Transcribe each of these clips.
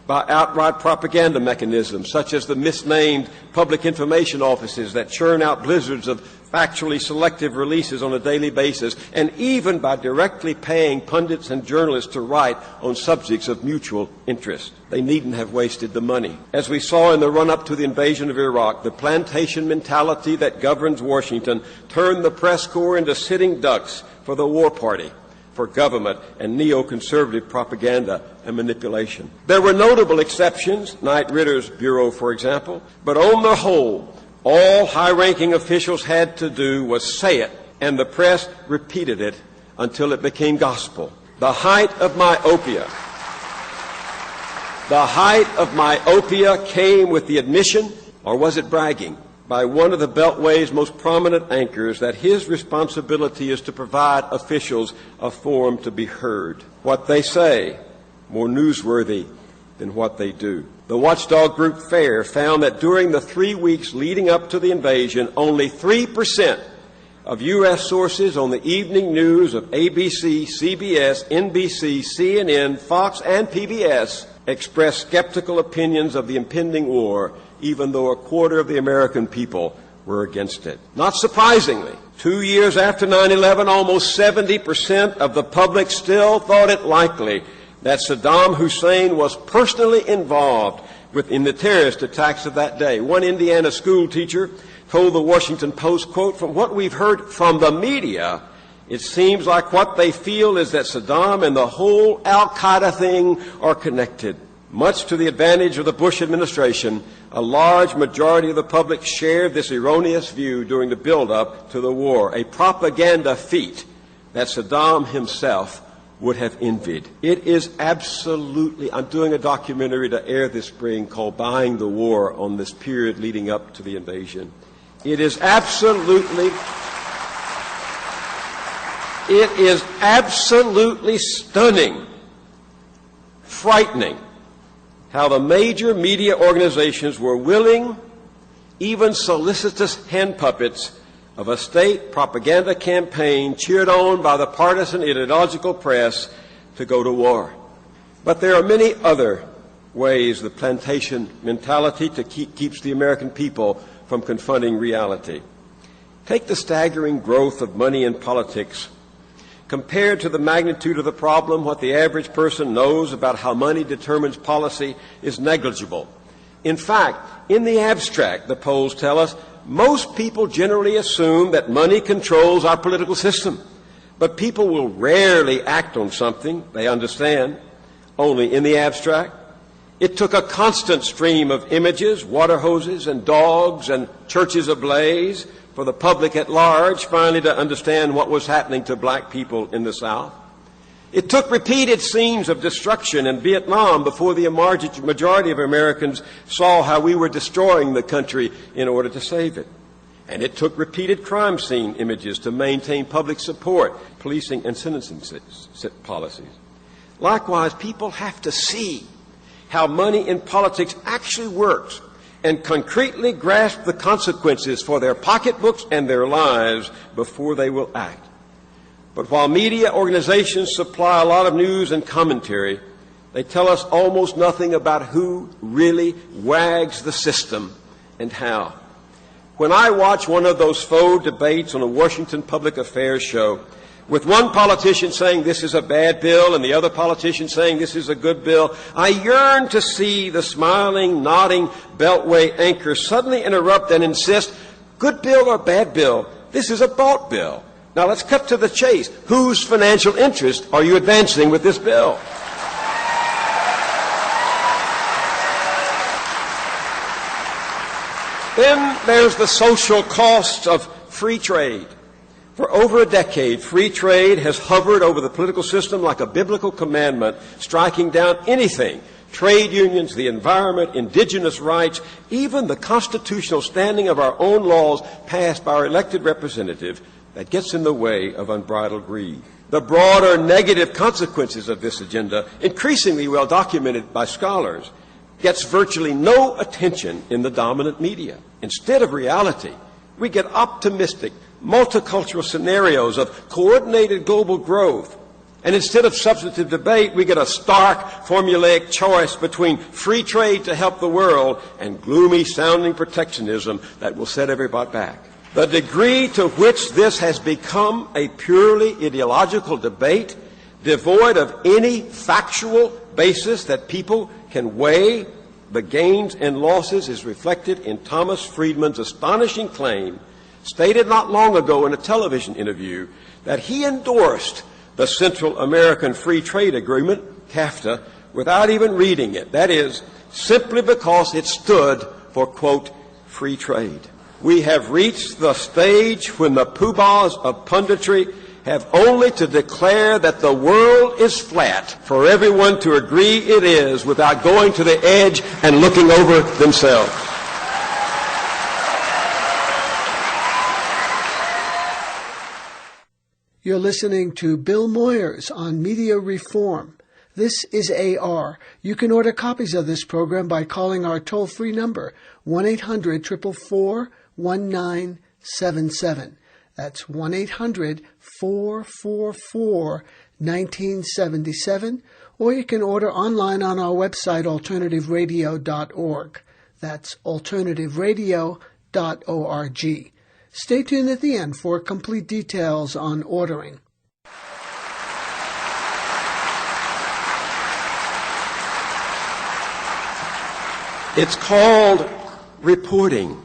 by outright propaganda mechanisms, such as the misnamed public information offices that churn out blizzards of factually selective releases on a daily basis, and even by directly paying pundits and journalists to write on subjects of mutual interest. They needn't have wasted the money. As we saw in the run-up to the invasion of Iraq, the plantation mentality that governs Washington turned the press corps into sitting ducks for the war party, for government and neoconservative propaganda and manipulation. There were notable exceptions, Knight Ritter's Bureau, for example, but on the whole, all high-ranking officials had to do was say it, and the press repeated it until it became gospel. The height of myopia came with the admission, or was it bragging, by one of the Beltway's most prominent anchors that his responsibility is to provide officials a forum to be heard. What they say, more newsworthy than what they do. The watchdog group FAIR found that during the 3 weeks leading up to the invasion, only 3% of U.S. sources on the evening news of ABC, CBS, NBC, CNN, Fox, and PBS expressed skeptical opinions of the impending war, even though a quarter of the American people were against it. Not surprisingly, 2 years after 9/11, almost 70% of the public still thought it likely that Saddam Hussein was personally involved in the terrorist attacks of that day. One Indiana school teacher told the Washington Post, quote, "From what we've heard from the media, it seems like what they feel is that Saddam and the whole al-Qaeda thing are connected." Much to the advantage of the Bush administration, a large majority of the public shared this erroneous view during the build-up to the war, a propaganda feat that Saddam himself would have envied. It is absolutely, I'm doing a documentary to air this spring called Buying the War on this period leading up to the invasion. It is absolutely stunning, frightening, how the major media organizations were willing, even solicitous hand puppets of a state propaganda campaign cheered on by the partisan ideological press to go to war. But there are many other ways the plantation mentality keeps the American people from confronting reality. Take the staggering growth of money in politics. Compared to the magnitude of the problem, what the average person knows about how money determines policy is negligible. In fact, in the abstract, the polls tell us, most people generally assume that money controls our political system. But people will rarely act on something they understand, only in the abstract. It took a constant stream of images, water hoses and dogs and churches ablaze for the public at large finally to understand what was happening to black people in the South. It took repeated scenes of destruction in Vietnam before the majority of Americans saw how we were destroying the country in order to save it. And it took repeated crime scene images to maintain public support, policing and sentencing policies. Likewise, people have to see how money in politics actually works and concretely grasp the consequences for their pocketbooks and their lives before they will act. But while media organizations supply a lot of news and commentary, they tell us almost nothing about who really wags the system and how. When I watch one of those faux debates on a Washington public affairs show, with one politician saying this is a bad bill and the other politician saying this is a good bill, I yearn to see the smiling, nodding Beltway anchor suddenly interrupt and insist, good bill or bad bill, this is a bought bill. Now let's cut to the chase. Whose financial interest are you advancing with this bill? Then there's the social costs of free trade. For over a decade, free trade has hovered over the political system like a biblical commandment, striking down anything, trade unions, the environment, indigenous rights, even the constitutional standing of our own laws passed by our elected representatives, that gets in the way of unbridled greed. The broader negative consequences of this agenda, increasingly well documented by scholars, gets virtually no attention in the dominant media. Instead of reality, we get optimistic, multicultural scenarios of coordinated global growth, And instead of substantive debate, we get a stark, formulaic choice between free trade to help the world and gloomy-sounding protectionism that will set everybody back. The degree to which this has become a purely ideological debate, devoid of any factual basis that people can weigh the gains and losses, is reflected in Thomas Friedman's astonishing claim, stated not long ago in a television interview, that he endorsed the Central American Free Trade Agreement, CAFTA, without even reading it. That is, simply because it stood for, quote, free trade. We have reached the stage when the poobahs of punditry have only to declare that the world is flat for everyone to agree it is without going to the edge and looking over themselves. You're listening to Bill Moyers on Media Reform. This is AR. You can order copies of this program by calling our toll-free number, 1-800-444-1977. That's 1-800-444-1977. Or you can order online on our website, alternativeradio.org. That's alternativeradio.org. Stay tuned at the end for complete details on ordering. It's called reporting.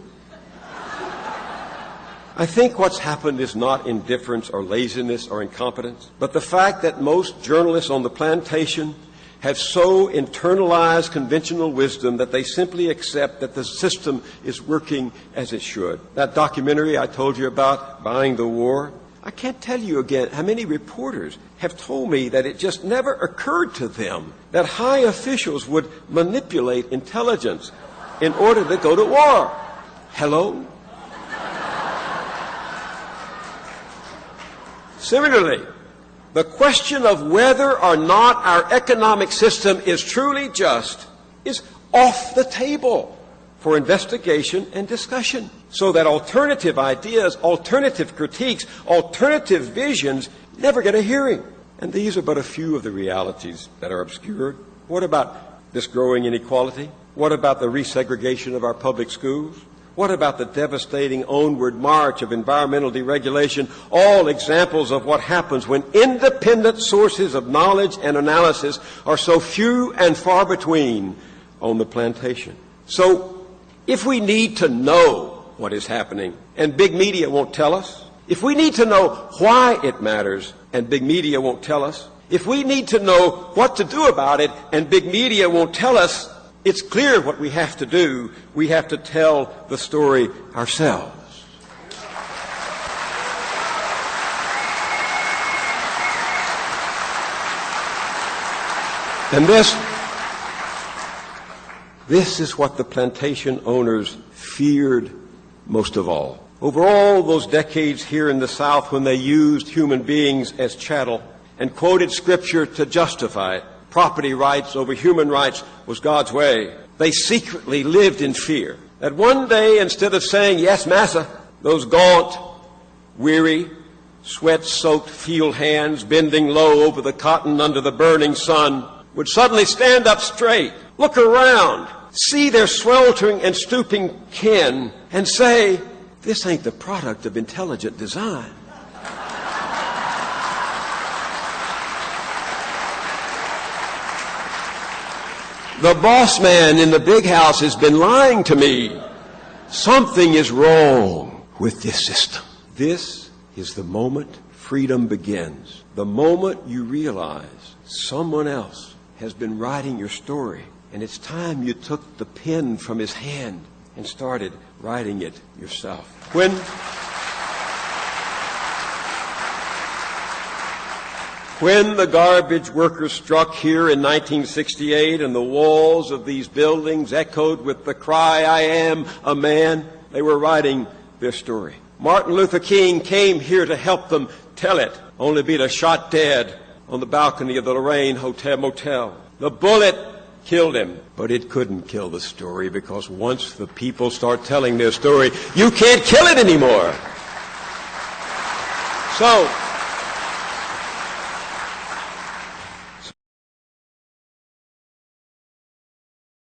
I think what's happened is not indifference or laziness or incompetence, but the fact that most journalists on the plantation have so internalized conventional wisdom that they simply accept that the system is working as it should. That documentary I told you about, Buying the War, I can't tell you again how many reporters have told me that it just never occurred to them that high officials would manipulate intelligence in order to go to war. Hello? Similarly, the question of whether or not our economic system is truly just is off the table for investigation and discussion, so that alternative ideas, alternative critiques, alternative visions never get a hearing. And these are but a few of the realities that are obscured. What about this growing inequality? What about the resegregation of our public schools? What about the devastating onward march of environmental deregulation? All examples of what happens when independent sources of knowledge and analysis are so few and far between on the plantation. So, if we need to know what is happening and big media won't tell us, if we need to know why it matters and big media won't tell us, if we need to know what to do about it and big media won't tell us, it's clear what we have to do. We have to tell the story ourselves. And this is what the plantation owners feared most of all. Over all those decades here in the South when they used human beings as chattel and quoted Scripture to justify it, property rights over human rights was God's way, they secretly lived in fear that one day, instead of saying, yes, massa, those gaunt, weary, sweat-soaked field hands bending low over the cotton under the burning sun would suddenly stand up straight, look around, see their sweltering and stooping kin, and say, this ain't the product of intelligent design. The boss man in the big house has been lying to me. Something is wrong with this system. This is the moment freedom begins. The moment you realize someone else has been writing your story, and it's time you took the pen from his hand and started writing it yourself. When the garbage workers struck here in 1968 and the walls of these buildings echoed with the cry, I am a man, they were writing their story. Martin Luther King came here to help them tell it, only to be shot dead on the balcony of the Lorraine Hotel Motel. The bullet killed him, but it couldn't kill the story, because once the people start telling their story, you can't kill it anymore. So,